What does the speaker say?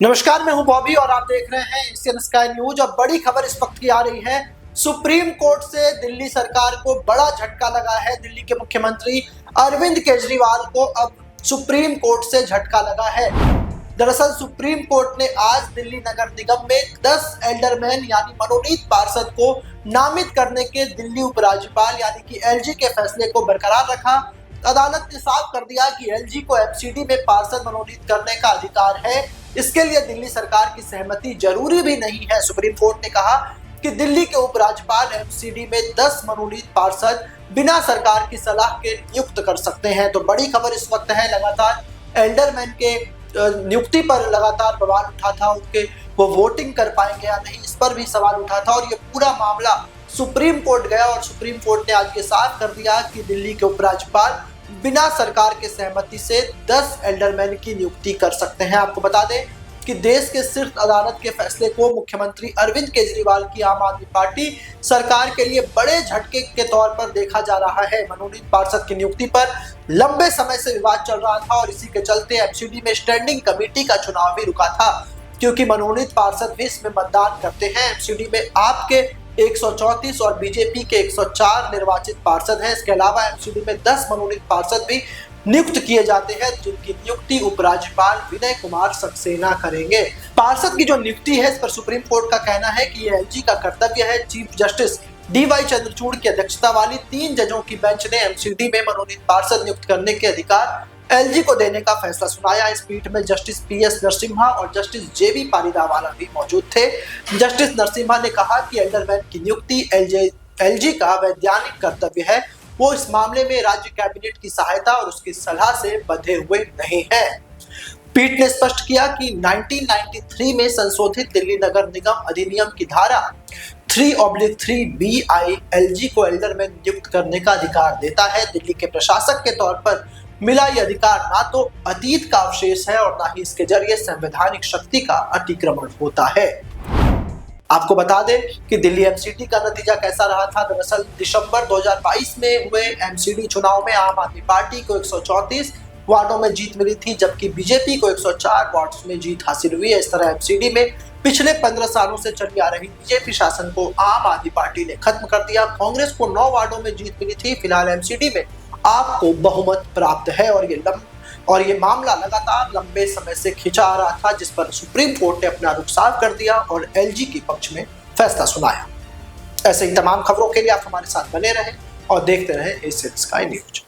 नमस्कार, मैं हूं बॉबी और आप देख रहे हैं एशियन स्काई न्यूज। अब बड़ी खबर इस वक्त की आ रही है। सुप्रीम कोर्ट से दिल्ली सरकार को बड़ा झटका लगा है। दिल्ली के मुख्यमंत्री अरविंद केजरीवाल को अब सुप्रीम कोर्ट से झटका लगा है। दरअसल सुप्रीम कोर्ट ने आज दिल्ली नगर निगम में 10 एल्डरमैन यानी मनोनीत पार्षद को नामित करने के दिल्ली उपराज्यपाल यानी कि एलजी के फैसले को बरकरार रखा। अदालत ने साफ कर दिया कि एलजी को एमसीडी में पार्षद मनोनीत करने का अधिकार है। इसके लिए दिल्ली सरकार की सहमति जरूरी भी नहीं है। सुप्रीम कोर्ट ने कहा कि दिल्ली के उपराज्यपाल एमसीडी में 10 मनोनीत पार्षद बिना सरकार की सलाह के नियुक्त कर सकते हैं। तो बड़ी खबर इस वक्त है। लगातार एल्डरमैन के नियुक्ति पर लगातार बवाल उठा था, उनके वो वोटिंग कर पाएंगे या नहीं, इस पर भी सवाल उठा था। और ये पूरा मामला सुप्रीम कोर्ट गया और सुप्रीम कोर्ट ने आज ये साफ कर दिया कि दिल्ली के उपराज्यपाल बिना सरकार के सहमति से 10 एल्डरमैन की नियुक्ति कर सकते हैं। आपको बता दें कि देश के शीर्ष अदालत के फैसले को मुख्यमंत्री अरविंद केजरीवाल की आम आदमी पार्टी सरकार के लिए बड़े झटके के तौर पर देखा जा रहा है। मनोनीत पार्षद की नियुक्ति पर लंबे समय से विवाद चल रहा था और इसी के चलते एमसीडी में स्टैंडिंग कमेटी का चुनाव भी रुका था, क्योंकि मनोनीत पार्षद भी इसमें मतदान करते हैं। एमसीडी में आपके 134 और बीजेपी के 104 निर्वाचित पार्षद हैं। इसके अलावा एमसीडी में 10 मनोनीत पार्षद भी नियुक्त किए जाते हैं, जिनकी नियुक्ति उपराज्यपाल विनय कुमार सक्सेना करेंगे। पार्षद की जो नियुक्ति है, इस पर सुप्रीम कोर्ट का कहना है कि यह एलजी का कर्तव्य है। चीफ जस्टिस डीवाई चंद्रचूड़ की अध्यक्षता वाली 3 जजों की बेंच ने एमसीडी में मनोनीत पार्षद नियुक्त करने के अधिकार एलजी को देने का फैसला सुनाया। इस पीठ में जस्टिस पीएस नरसिम्हा और जस्टिस जेबी पालीदावाला भी मौजूद थे। जस्टिस नरसिम्हा ने कहा कि एल्डरमैन की नियुक्ति एलजी का वैधानिक कर्तव्य है। वो इस मामले में राज्य कैबिनेट की सहायता और उसकी सलाह से बंधे हुए नहीं हैं। पीठ ने स्पष्ट किया कि 1993 में संशोधित दिल्ली नगर निगम अधिनियम की धारा 3/3 एलजी को एल्डरमैन नियुक्त करने का अधिकार देता है। दिल्ली के प्रशासक के तौर पर मिला यह अधिकार ना तो अतीत का अवशेष है और ना ही इसके जरिए संवैधानिक शक्ति का अतिक्रमण होता है। आपको बता दें कि दिल्ली एमसीडी का नतीजा कैसा रहा था। दरअसल दिसंबर 2022 में हुए एमसीडी चुनाव में आम आदमी पार्टी को 134 वार्डों में जीत मिली थी, जबकि बीजेपी को 104 वार्ड्स में जीत हासिल हुई है। इस तरह एमसीडी में पिछले 15 सालों से चली आ रही बीजेपी शासन को आम आदमी पार्टी ने खत्म कर दिया। कांग्रेस को 9 वार्डों में जीत मिली थी। फिलहाल एमसीडी में आपको बहुमत प्राप्त है और ये मामला लगातार लंबे समय से खिंचा आ रहा था, जिस पर सुप्रीम कोर्ट ने अपना रुख साफ कर दिया और एलजी के पक्ष में फैसला सुनाया। ऐसे ही तमाम खबरों के लिए आप हमारे साथ बने रहें और देखते रहें एशियन स्काई न्यूज।